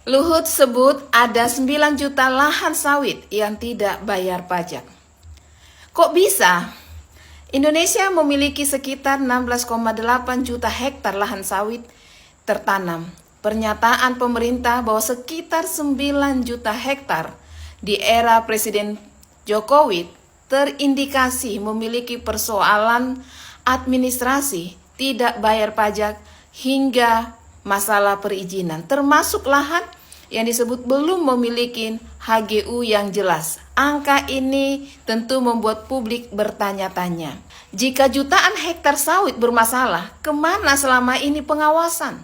Luhut sebut ada 9 juta lahan sawit yang tidak bayar pajak. Kok bisa? Indonesia memiliki sekitar 16,8 juta hektar lahan sawit tertanam. Pernyataan pemerintah bahwa sekitar 9 juta hektar di era Presiden Jokowi terindikasi memiliki persoalan administrasi, tidak bayar pajak, hingga masalah perizinan, termasuk lahan yang disebut belum memiliki HGU yang jelas. Angka ini tentu membuat publik bertanya-tanya. Jika jutaan hektar sawit bermasalah, kemana selama ini pengawasan?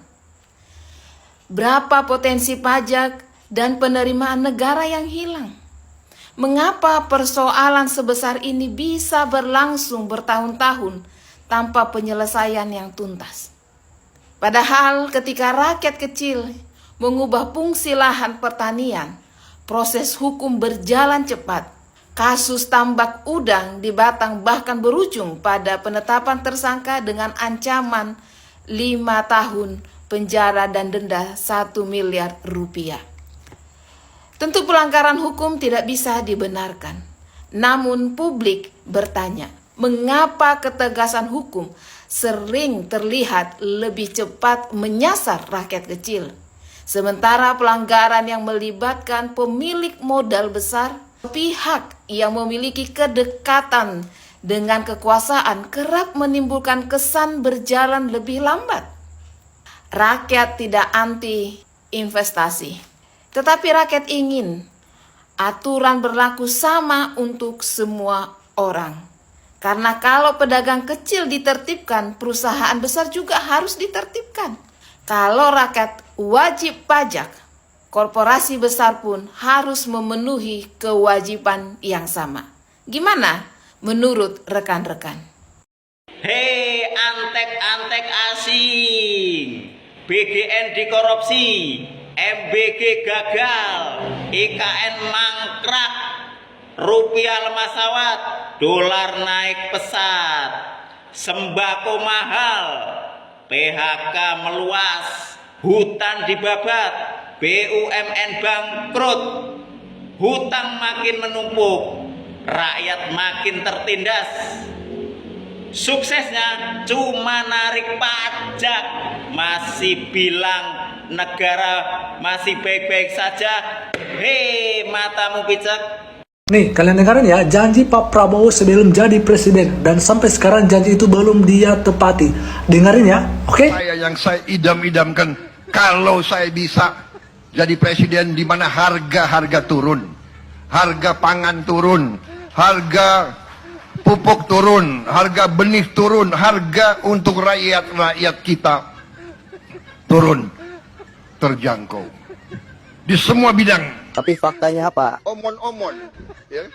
Berapa potensi pajak dan penerimaan negara yang hilang? Mengapa persoalan sebesar ini bisa berlangsung bertahun-tahun tanpa penyelesaian yang tuntas? Padahal ketika rakyat kecil mengubah fungsi lahan pertanian, proses hukum berjalan cepat. Kasus tambak udang di Batang bahkan berujung pada penetapan tersangka dengan ancaman 5 tahun penjara dan denda 1 miliar rupiah. Tentu pelanggaran hukum tidak bisa dibenarkan. Namun publik bertanya, mengapa ketegasan hukum sering terlihat lebih cepat menyasar rakyat kecil, sementara pelanggaran yang melibatkan pemilik modal besar, pihak yang memiliki kedekatan dengan kekuasaan kerap menimbulkan kesan berjalan lebih lambat. Rakyat tidak anti investasi, tetapi rakyat ingin aturan berlaku sama untuk semua orang. Karena kalau pedagang kecil ditertibkan, perusahaan besar juga harus ditertibkan. Kalau rakyat wajib pajak, korporasi besar pun harus memenuhi kewajiban yang sama. Gimana menurut rekan-rekan? Hei antek-antek asing, BGN dikorupsi, MBG gagal, IKN mangkrak, rupiah lemah sawat, dolar naik pesat, sembako mahal, PHK meluas, hutan dibabat, BUMN bangkrut, hutang makin menumpuk, rakyat makin tertindas. Suksesnya cuma narik pajak, masih bilang negara masih baik-baik saja. Hei matamu picek. Nih, kalian dengarin ya, janji Pak Prabowo sebelum jadi presiden, dan sampai sekarang janji itu belum dia tepati. Dengarin ya, oke? Yang saya idam-idamkan, kalau saya bisa jadi presiden di mana harga turun, harga pangan turun, harga pupuk turun, harga benih turun, harga untuk rakyat kita turun, terjangkau di semua bidang. Tapi faktanya apa? Omon-omon, ya.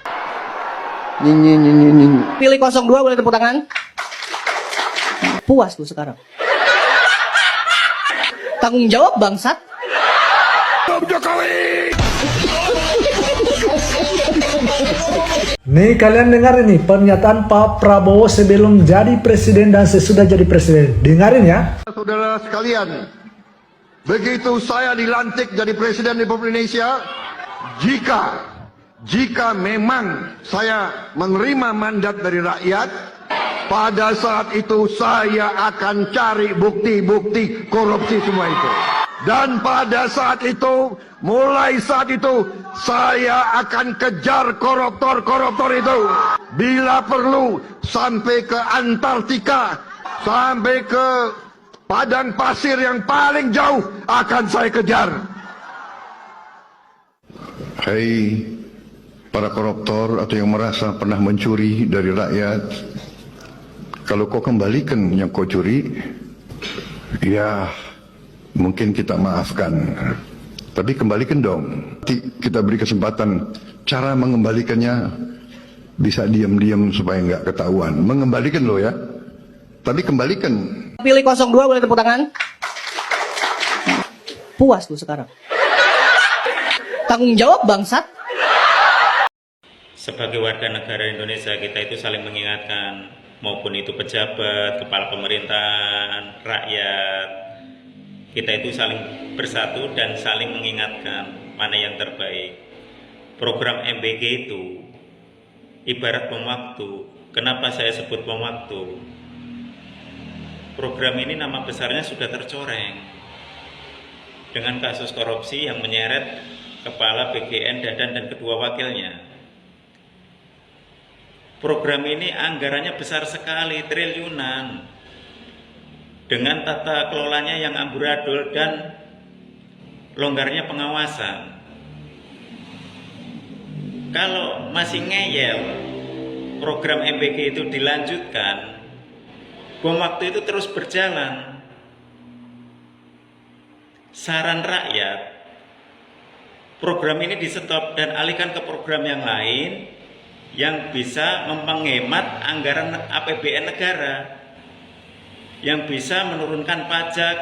Pilih 02, boleh tepuk tangan. Puas tuh sekarang. Tanggung jawab bangsat. Jokowi. Nih, kalian dengar ini pernyataan Pak Prabowo sebelum jadi presiden dan sesudah jadi presiden. Dengarin ya. Saudara sekalian, begitu saya dilantik jadi presiden Republik Indonesia, jika memang saya menerima mandat dari rakyat, pada saat itu saya akan cari bukti-bukti korupsi semua itu. Dan pada saat itu, mulai saat itu, saya akan kejar koruptor-koruptor itu. Bila perlu, sampai ke Antartika, sampai ke padang pasir yang paling jauh, akan saya kejar. Hai para koruptor atau yang merasa pernah mencuri dari rakyat, kalau kau kembalikan yang kau curi, ya mungkin kita maafkan, tapi kembalikan dong. Kita beri kesempatan, cara mengembalikannya bisa diam-diam supaya nggak ketahuan. Mengembalikan loh ya, tapi kembalikan. Pilih 02, boleh tepuk tangan. Puas tuh sekarang. Tanggung jawab bangsat. Sebagai warga negara Indonesia, kita itu saling mengingatkan, maupun itu pejabat, kepala pemerintahan, rakyat. kita itu saling bersatu dan saling mengingatkan mana yang terbaik. Program MBG itu ibarat bom waktu. Kenapa saya sebut bom waktu? Program ini nama besarnya sudah tercoreng dengan kasus korupsi yang menyeret Kepala BGN Dadan dan kedua wakilnya. Program ini anggarannya besar sekali, triliunan, dengan tata kelolanya yang amburadul dan longgarnya pengawasan. Kalau masih ngeyel program MBG itu dilanjutkan, bom waktu itu terus berjalan. Saran rakyat, program ini di stop dan alihkan ke program yang lain yang bisa menghemat anggaran APBN negara, yang bisa menurunkan pajak,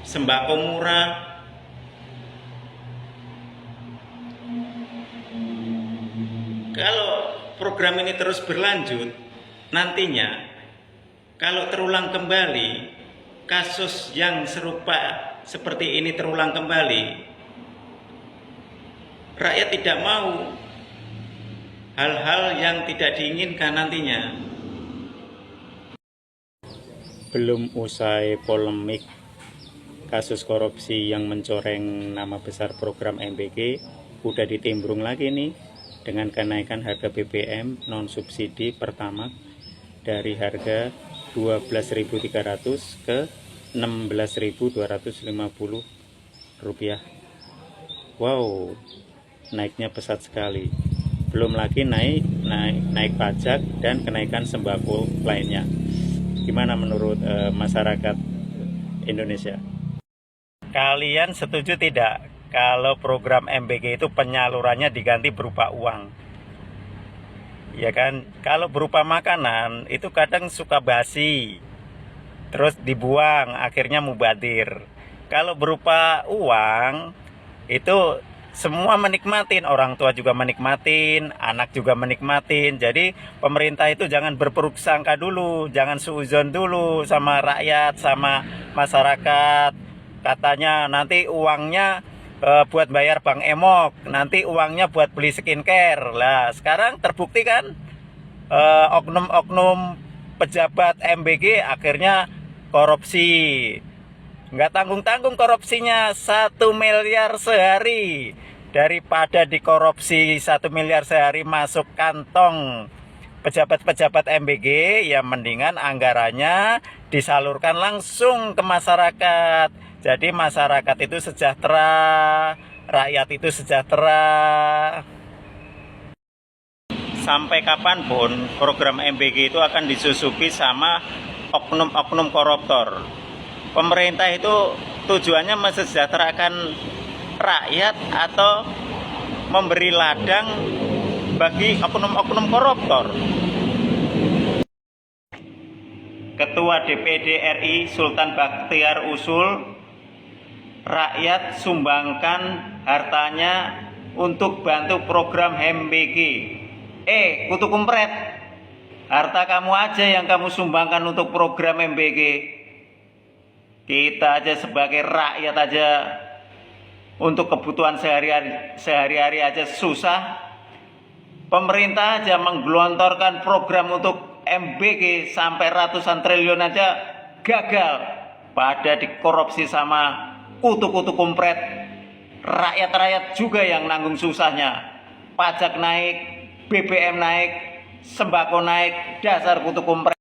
sembako murah. Kalau program ini terus berlanjut, nantinya kalau terulang kembali kasus yang serupa seperti ini terulang kembali, rakyat tidak mau hal-hal yang tidak diinginkan nantinya. Belum usai polemik kasus korupsi yang mencoreng nama besar program MBG, udah ditimbrung lagi nih dengan kenaikan harga BBM non subsidi pertama dari harga 12.300 ke 16.250 rupiah. Wow, naiknya pesat sekali. Belum lagi naik pajak dan kenaikan sembako lainnya. Gimana menurut masyarakat Indonesia? Kalian setuju tidak kalau program MBG itu penyalurannya diganti berupa uang? Ya kan, kalau berupa makanan itu kadang suka basi, terus dibuang, akhirnya mubadir. Kalau berupa uang itu semua menikmatin, orang tua juga menikmatin, anak juga menikmatin. Jadi pemerintah itu jangan berburuk sangka dulu, jangan suuzon dulu sama rakyat, sama masyarakat. Katanya nanti uangnya buat bayar Bang Emok, nanti uangnya buat beli skincare. Lah sekarang terbukti kan oknum-oknum pejabat MBG akhirnya korupsi. Nggak tanggung-tanggung korupsinya, 1 miliar sehari. Daripada dikorupsi 1 miliar sehari masuk kantong pejabat-pejabat MBG, ya mendingan anggarannya disalurkan langsung ke masyarakat. Jadi masyarakat itu sejahtera, rakyat itu sejahtera. Sampai kapanpun program MBG itu akan disusupi sama oknum-oknum koruptor. Pemerintah itu tujuannya mesejahterakan rakyat atau memberi ladang bagi oknum-oknum koruptor. Ketua DPD RI Sultan Bakhtiar Usul, rakyat sumbangkan hartanya untuk bantu program MBG. Kutu kumpret, harta kamu aja yang kamu sumbangkan untuk program MBG. Kita aja sebagai rakyat aja untuk kebutuhan sehari-hari aja susah. Pemerintah aja menggelontorkan program untuk MBG sampai ratusan triliun aja gagal. Pada dikorupsi sama kutu-kutu kumpret. Rakyat-rakyat juga yang nanggung susahnya. Pajak naik, BBM naik, sembako naik, dasar kutu kumpret.